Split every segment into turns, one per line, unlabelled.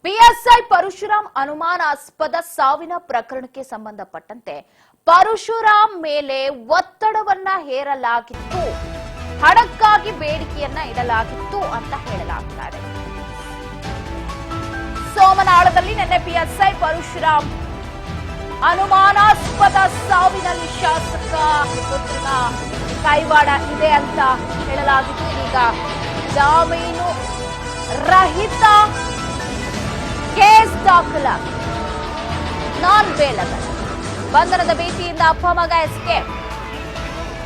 PSI Parashuram ಅನುಮಾನಾಸ್ಪದ ಸಾವಿನ ಪ್ರಕರಣಕ್ಕೆ ಸಂಬಂಧಪಟ್ಟಂತೆ ಪರಶುರಾಮ್ ಮೇಲೆ ಒತ್ತಡವನ್ನ ಹೇರಲಾಗಿತ್ತು, ಹಣಕ್ಕಾಗಿ ಬೇಡಿಕೆಯನ್ನ ಇಡಲಾಗಿತ್ತು ಅಂತ ಹೇಳಲಾಗ್ತಾ ಇದೆ. ಸೋಮನಾಳದಲ್ಲಿ ನಿನ್ನೆ ಪಿಎಸ್ಐ ಪರಶುರಾಮ್ ಅನುಮಾನಾಸ್ಪದ ಸಾವಿನಲ್ಲಿ ಶಾಸಕ ಪುತ್ರನ ಕೈವಾಡ ಇದೆ ಅಂತ ಹೇಳಲಾಗಿತ್ತು. ಈಗ ಜಾಮೀನು ರಹಿತ ಕೇಸ್ ದಾಖಲಾಗಿದೆ. ನಾನ್ ಬೇಲಬಲ್ ಬಂಧನದ ಭೀತಿಯಿಂದ ಅಪ್ಪ ಮಗ ಎಸ್ಕೇಪ್.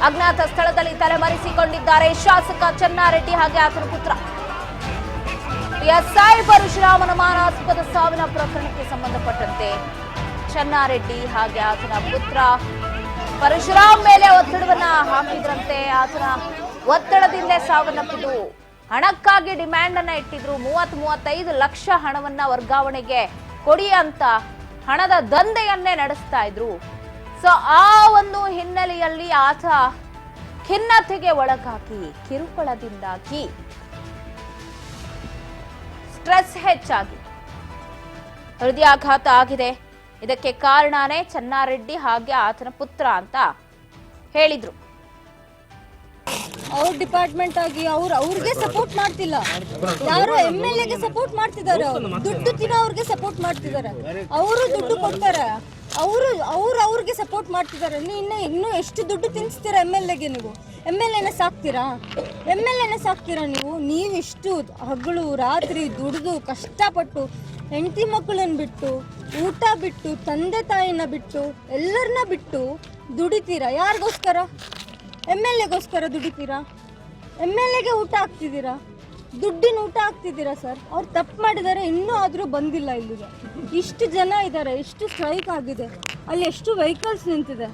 ಅಜ್ಞಾತ ಸ್ಥಳದಲ್ಲಿ ತಲೆಮರೆಸಿಕೊಂಡಿದ್ದಾರೆ ಶಾಸಕ ಚೆನ್ನಾರೆಡ್ಡಿ ಹಾಗೆ ಆತನ ಪುತ್ರ. ಪಿಎಸ್ಐ ಪರಶುರಾಮ್ ಅನುಮಾನಾಸ್ಪದ ಸಾವಿನ ಪ್ರಕರಣಕ್ಕೆ ಸಂಬಂಧಪಟ್ಟಂತೆ ಚೆನ್ನಾರೆಡ್ಡಿ ಹಾಗೆ ಆತನ ಪುತ್ರ ಪರಶುರಾಮ್ ಮೇಲೆ ಒತ್ತಡವನ್ನ ಹಾಕಿದ್ರಂತೆ. ಆತನ ಒತ್ತಡದಿಂದಲೇ ಸಾವನ್ನಪ್ಪಿದ್ದು. ಹಣಕ್ಕಾಗಿ ಡಿಮ್ಯಾಂಡ್ ಅನ್ನ ಇಟ್ಟಿದ್ರು. 30-35 ಲಕ್ಷ ಹಣವನ್ನ ವರ್ಗಾವಣೆಗೆ ಕೊಡಿ ಅಂತ ಹಣದ ದಂಧೆಯನ್ನೇ ನಡೆಸ್ತಾ ಇದ್ರು. ಸೊ ಆ ಒಂದು ಹಿನ್ನೆಲೆಯಲ್ಲಿ ಆತ ಖಿನ್ನತೆಗೆ ಒಳಗಾಗಿ ಕಿರುಕುಳದಿಂದಾಗಿ ಸ್ಟ್ರೆಸ್ ಹೆಚ್ಚಾಗಿ ಹೃದಯಾಘಾತ ಆಗಿದೆ. ಇದಕ್ಕೆ ಕಾರಣನೇ ಚೆನ್ನಾರೆಡ್ಡಿ ಹಾಗೆ ಆತನ ಪುತ್ರ ಅಂತ ಹೇಳಿದ್ರು.
ಅವ್ರ ಡಿಪಾರ್ಟ್ಮೆಂಟ್ ಆಗಿ ಅವ್ರಿಗೆ ಸಪೋರ್ಟ್ ಮಾಡ್ತಿಲ್ಲ. ಯಾರು MLA ಗೆ ಸಪೋರ್ಟ್ ಮಾಡ್ತಿದ್ದಾರೆ, ದುಡ್ಡು ತಿನ್ನೋ ಅವ್ರಿಗೆ ಸಪೋರ್ಟ್ ಮಾಡ್ತಿದ್ದಾರೆ. ಅವರು ದುಡ್ಡು ಕೊಡ್ತಾರೆ, ಅವ್ರಿಗೆ ಸಪೋರ್ಟ್ ಮಾಡ್ತಿದ್ದಾರೆ. ಇನ್ನು ಎಷ್ಟು ದುಡ್ಡು ತಿನ್ನಿಸ್ತೀರಾ MLA ಗೆ? ನೀವು MLA ನ ಸಾಕ್ತೀರಾ ನೀವು ಎಷ್ಟು ಹಗಲು ರಾತ್ರಿ ದುಡಿದು ಕಷ್ಟಪಟ್ಟು ಹೆಂಡತಿ ಮಕ್ಕಳನ್ನ ಬಿಟ್ಟು, ಊಟ ಬಿಟ್ಟು, ತಂದೆ ತಾಯಿನ ಬಿಟ್ಟು, ಎಲ್ಲರನ್ನ ಬಿಟ್ಟು ದುಡಿತೀರಾ. ಯಾರಿಗೋಸ್ಕರ? MLA ಗೋಸ್ಕರ ದುಡಿತೀರಾ? MLA ಗೆ ಊಟ ಹಾಕ್ತಿದ್ದೀರಾ, ದುಡ್ಡಿನ ಊಟ ಹಾಕ್ತಿದ್ದೀರಾ ಸರ್. ಅವ್ರು ತಪ್ಪು ಮಾಡಿದ್ದಾರೆ, ಇನ್ನೂ ಆದರೂ ಬಂದಿಲ್ಲ ಇಲ್ಲಿಗೆ. ಇಷ್ಟು ಜನ ಇದ್ದಾರೆ, ಎಷ್ಟು ಸ್ಟ್ರೈಕ್ ಆಗಿದೆ, ಅಲ್ಲಿ ಎಷ್ಟು ವೆಹಿಕಲ್ಸ್ ನಿಂತಿದೆ.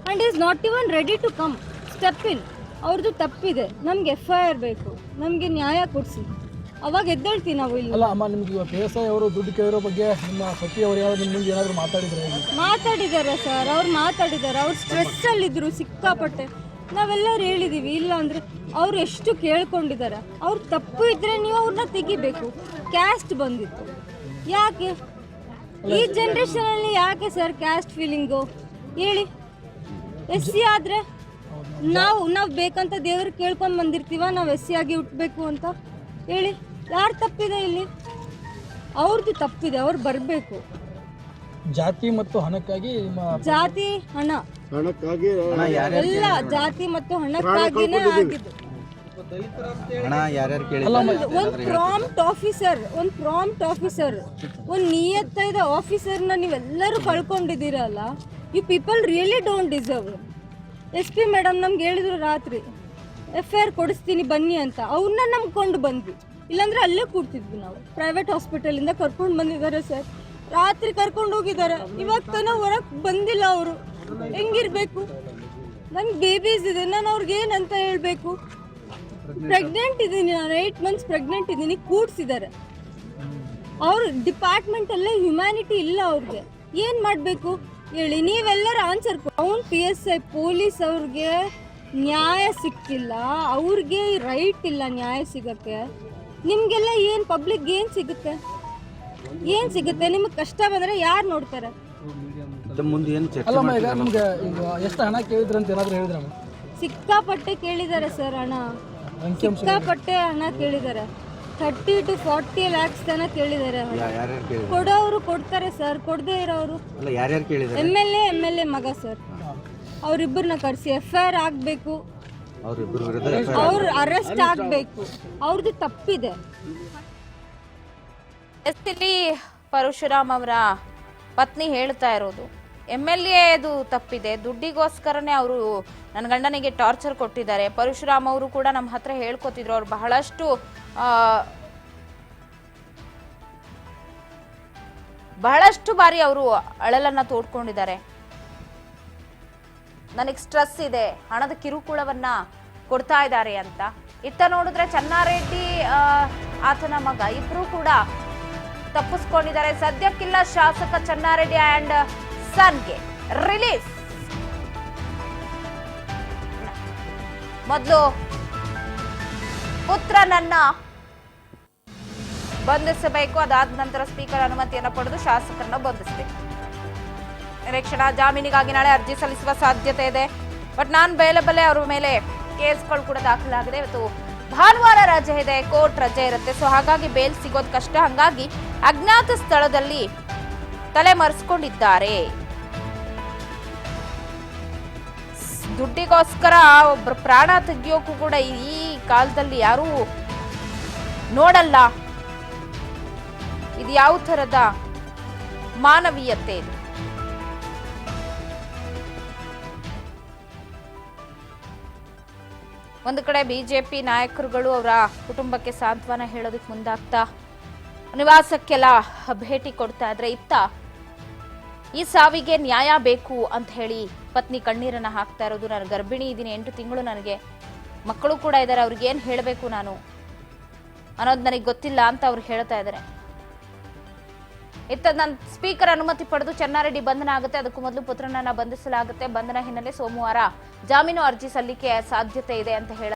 And is not even ready to come step in. ಅವ್ರದ್ದು ತಪ್ಪಿದೆ, ನಮ್ಗೆ FIR ಬೇಕು, ನಮಗೆ ನ್ಯಾಯ ಕೊಡಿಸಿ, ಅವಾಗ ಎದ್ದೇಳ್ತೀವಿ ನಾವು ಇಲ್ಲಿ.
ಅಲ್ಲ ಅಮ್ಮ, ನಿಮ್ಗೆ PSI ಅವರು ದುಡ್ಡು ಕೇಳಿರೋ ಬಗ್ಗೆ ನಿಮ್ಮ ಸಖಿ ಅವರು ಏನಾದರೂ
ಮಾತಾಡಿದ್ದಾರೆ ಸರ್. ಅವ್ರು ಮಾತಾಡಿದ್ದಾರೆ. ಅವ್ರು ಸ್ಟ್ರೆಸ್ಸಲ್ಲಿದ್ದರು ಸಿಕ್ಕಾಪಟ್ಟೆ. ನಾವೆಲ್ಲರೂ ಹೇಳಿದ್ದೀವಿ, ಇಲ್ಲ ಅಂದರೆ ಅವ್ರು ಎಷ್ಟು ಕೇಳ್ಕೊಂಡಿದ್ದಾರೆ. ಅವ್ರ ತಪ್ಪು ಇದ್ದರೆ ನೀವು ಅವ್ರನ್ನ ತೆಗಿಬೇಕು. ಕ್ಯಾಸ್ಟ್ ಬಂದಿತ್ತು, ಯಾಕೆ ಈ ಜನ್ರೇಷನಲ್ಲಿ ಯಾಕೆ ಸರ್ ಕ್ಯಾಸ್ಟ್ ಫೀಲಿಂಗು ಹೇಳಿ? SC ಆದರೆ ನಾವು ಬೇಕಂತ ದೇವ್ರಿಗೆ ಕೇಳ್ಕೊಂಡು ಬಂದಿರ್ತೀವ, ನಾವು SC ಆಗಿ ಹುಟ್ಟಬೇಕು ಅಂತ ಹೇಳಿ? ಯಾರು ತಪ್ಪಿದೆ ಇಲ್ಲಿ? ಅವ್ರದ್ದು ತಪ್ಪಿದೆ, ಅವ್ರು ಬರಬೇಕು.
ಜಾತಿ ಮತ್ತು ಹಣಕ್ಕಾಗಿ
ಜಾತಿ ಹಣ ಎಲ್ಲ ಜಾತಿ ಮತ್ತು ಹಣಕ್ಕಾಗಿನೇ ಆಗಿದ್ದು. ಒಂದು ಪ್ರಾಂಪ್ಟ್ ಆಫೀಸರ್, ಒಂದು ನಿಯತ್ತಾದ ಆಫೀಸರ್ನ ನೀವೆಲ್ಲರೂ ಕಳ್ಕೊಂಡಿದ್ದೀರಲ್ಲ. You people really don't deserve. SP madam ನಮ್ಗೆ ಹೇಳಿದ್ರು ರಾತ್ರಿ FIR ಕೊಡಿಸ್ತೀನಿ ಬನ್ನಿ ಅಂತ. ಅವ್ರನ್ನ ನಂಬ್ಕೊಂಡು ಬಂದ್ವಿ, ಇಲ್ಲಾಂದ್ರೆ ಅಲ್ಲೇ ಕೂಡ್ತಿದ್ವಿ ನಾವು. ಪ್ರೈವೇಟ್ ಹಾಸ್ಪಿಟಲಿಂದ ಕರ್ಕೊಂಡು ಬಂದಿದ್ದಾರೆ ಸರ್. ರಾತ್ರಿ ಕರ್ಕೊಂಡು ಹೋಗಿದ್ದಾರೆ, ಇವಾಗ ತನಕ ಹೊರಗೆ ಬಂದಿಲ್ಲ ಅವರು. ಹೆಂಗಿರ್ಬೇಕು? ನನ್ಗೆ ಬೇಬೀಸ್ ಇದೆ, ನಾನು ಅವ್ರಿಗೆ ಏನಂತ ಹೇಳಬೇಕು? ಪ್ರೆಗ್ನೆಂಟ್ ಇದ್ದೀನಿ ನಾನು, 8 ಮಂತ್ಸ್ ಪ್ರೆಗ್ನೆಂಟ್ ಇದ್ದೀನಿ. ಕೂಡ್ಸಿದ್ದಾರೆ. ಅವ್ರ ಡಿಪಾರ್ಟ್ಮೆಂಟಲ್ಲೇ ಹ್ಯುಮ್ಯಾನಿಟಿ ಇಲ್ಲ ಅವ್ರಿಗೆ. ಏನು ಮಾಡಬೇಕು ಹೇಳಿ? ನೀವೆಲ್ಲರೂ ಆನ್ಸರ್. ಅವ್ನು PSI ಪೊಲೀಸ್ ಅವ್ರಿಗೆ ನ್ಯಾಯ ಸಿಕ್ತಿಲ್ಲ, ಅವ್ರಿಗೆ ರೈಟ್ ಇಲ್ಲ ನ್ಯಾಯ ಸಿಗಕ್ಕೆ. ನಿಮಗೆಲ್ಲ ಏನು ಪಬ್ಲಿಕ್ ಏನು ಸಿಗುತ್ತೆ? ನಿಮಗೆ ಕಷ್ಟ ಬಂದರೆ ಯಾರು ನೋಡ್ತಾರೆ?
ಎಷ್ಟು ಹಣ ಕೇಳಿದ್ರಂತ ಏನಾದರೂ ಹೇಳಿದ್ರಮ್ಮ?
ಸಿಕ್ಕಾಪಟ್ಟೆ ಕೇಳಿದ್ದಾರೆ ಸರ್ ಹಣ, ಸಿಕ್ಕಾಪಟ್ಟೆ ಹಣ ಕೇಳಿದ್ದಾರೆ. 30 to 40 lakhs ತನಕ ಕೇಳಿದ್ದಾರೆ. ಕೊಡೋರು ಕೊಡ್ತಾರೆ ಸರ್, ಕೊಡದೇ ಇರೋರು MLA ಮಗ ಸರ್. ಅವರಿಬ್ಬರನ್ನ ಕರೆಸಿ FIR ಆಗಬೇಕು, ಅವ್ರು ಅರೆಸ್ಟ್ ಆಗಬೇಕು. ಅವ್ರದ್ದು ತಪ್ಪಿದೆ.
ಇಲ್ಲಿ ಪರಶುರಾಮ್ ಅವರ ಪತ್ನಿ ಹೇಳ್ತಾ ಇರೋದು, MLAದು ತಪ್ಪಿದೆ, ದುಡ್ಡಿಗೋಸ್ಕರನೇ ಅವರು ನನ್ನ ಗಂಡನಿಗೆ ಟಾರ್ಚರ್ ಕೊಟ್ಟಿದ್ದಾರೆ. ಪರಶುರಾಮ್ ಅವರು ಕೂಡ ನಮ್ಮ ಹತ್ರ ಹೇಳ್ಕೊತಿದ್ರು, ಅವ್ರು ಬಹಳಷ್ಟು ಬಾರಿ ಅವರು ಅಳಲನ್ನ ತೋಡ್ಕೊಂಡಿದ್ದಾರೆ. ನನಗೆ ಸ್ಟ್ರೆಸ್ ಇದೆ, ಹಣದ ಕಿರುಕುಳವನ್ನ ಕೊಡ್ತಾ ಇದ್ದಾರೆ ಅಂತ. ಇತ್ತ ನೋಡಿದ್ರೆ ಚೆನ್ನಾರೆಡ್ಡಿ ಆತನ ಮಗ ಇಬ್ರು ಕೂಡ ತಪ್ಪಿಸ್ಕೊಂಡಿದ್ದಾರೆ. ಸದ್ಯಕ್ಕಿಲ್ಲ ಶಾಸಕ ಚೆನ್ನಾರೆಡ್ಡಿ ಅಂಡ್ ಸನ್ಗೆ ರಿಲೀಸ್. ಮೊದಲು ಪುತ್ರನನ್ನ ಬಂಧಿಸಬೇಕು. ಅದಾದ ನಂತರ ಸ್ಪೀಕರ್ ಅನುಮತಿಯನ್ನು ಪಡೆದು ಶಾಸಕರನ್ನ ಬಂಧಿಸಬೇಕು. ನಿರೀಕ್ಷಣಾ ಜಾಮೀನಿಗಾಗಿ ನಾಳೆ ಅರ್ಜಿ ಸಲ್ಲಿಸುವ ಸಾಧ್ಯತೆ ಇದೆ. ಬಟ್ ನಾನ್ ಬೇಲೆಬಲ್ಲೆ ಅವ್ರ ಮೇಲೆ ಕೇಸ್ಗಳು ಕೂಡ ದಾಖಲಾಗಿದೆ. ಇವತ್ತು ಭಾನುವಾರ ರಜೆ ಇದೆ, ಕೋರ್ಟ್ ರಜೆ ಇರುತ್ತೆ. ಸೊ ಹಾಗಾಗಿ ಬೇಲ್ ಸಿಗೋದು ಕಷ್ಟ. ಹಾಗಾಗಿ ಅಜ್ಞಾತ ಸ್ಥಳದಲ್ಲಿ ತಲೆ ಮರೆಸ್ಕೊಂಡಿದ್ದಾರೆ. ದುಡ್ಡಿಗೋಸ್ಕರ ಒಬ್ರು ಪ್ರಾಣ ತೆಗಿಯೋಕ್ಕೂ ಕೂಡ ಈ ಕಾಲದಲ್ಲಿ ಯಾರೂ ನೋಡಲ್ಲ. ಇದು ಯಾವ ತರದ ಮಾನವೀಯತೆ ಇದು? ಒಂದು ಕಡೆ ಬಿಜೆಪಿ ನಾಯಕರುಗಳು ಅವರ ಕುಟುಂಬಕ್ಕೆ ಸಾಂತ್ವನ ಹೇಳೋದಕ್ಕೆ ಮುಂದಾಗ್ತಾ ನಿವಾಸಕ್ಕೆಲ್ಲ ಭೇಟಿ ಕೊಡ್ತಾ ಇದ್ರೆ, ಇತ್ತ ಈ ಸಾವಿಗೆ ನ್ಯಾಯ ಬೇಕು ಅಂತ ಹೇಳಿ ಪತ್ನಿ ಕಣ್ಣೀರನ್ನ ಹಾಕ್ತಾ ಇರೋದು. ನಾನು ಗರ್ಭಿಣಿ ಇದ್ದೀನಿ, 8 ತಿಂಗಳು, ನನಗೆ ಮಕ್ಕಳು ಕೂಡ ಇದ್ದಾರೆ, ಅವ್ರಿಗೆ ಏನು ಹೇಳಬೇಕು ನಾನು ಅನ್ನೋದು ನನಗೆ ಗೊತ್ತಿಲ್ಲ ಅಂತ ಅವ್ರು ಹೇಳ್ತಾ ಇದ್ದಾರೆ. ಇತ್ತ ನನ್ನ ಸ್ಪೀಕರ್ ಅನುಮತಿ ಪಡೆದು ಚೆನ್ನಾರೆಡ್ಡಿ ಬಂಧನ ಆಗುತ್ತೆ. ಅದಕ್ಕೂ ಮೊದಲು ಪುತ್ರನನ್ನ ಬಂಧಿಸಲಾಗುತ್ತೆ. ಬಂಧನ ಹಿನ್ನೆಲೆ ಸೋಮವಾರ ಜಾಮೀನು ಅರ್ಜಿ ಸಲ್ಲಿಕೆ ಸಾಧ್ಯತೆ ಇದೆ ಅಂತ ಹೇಳ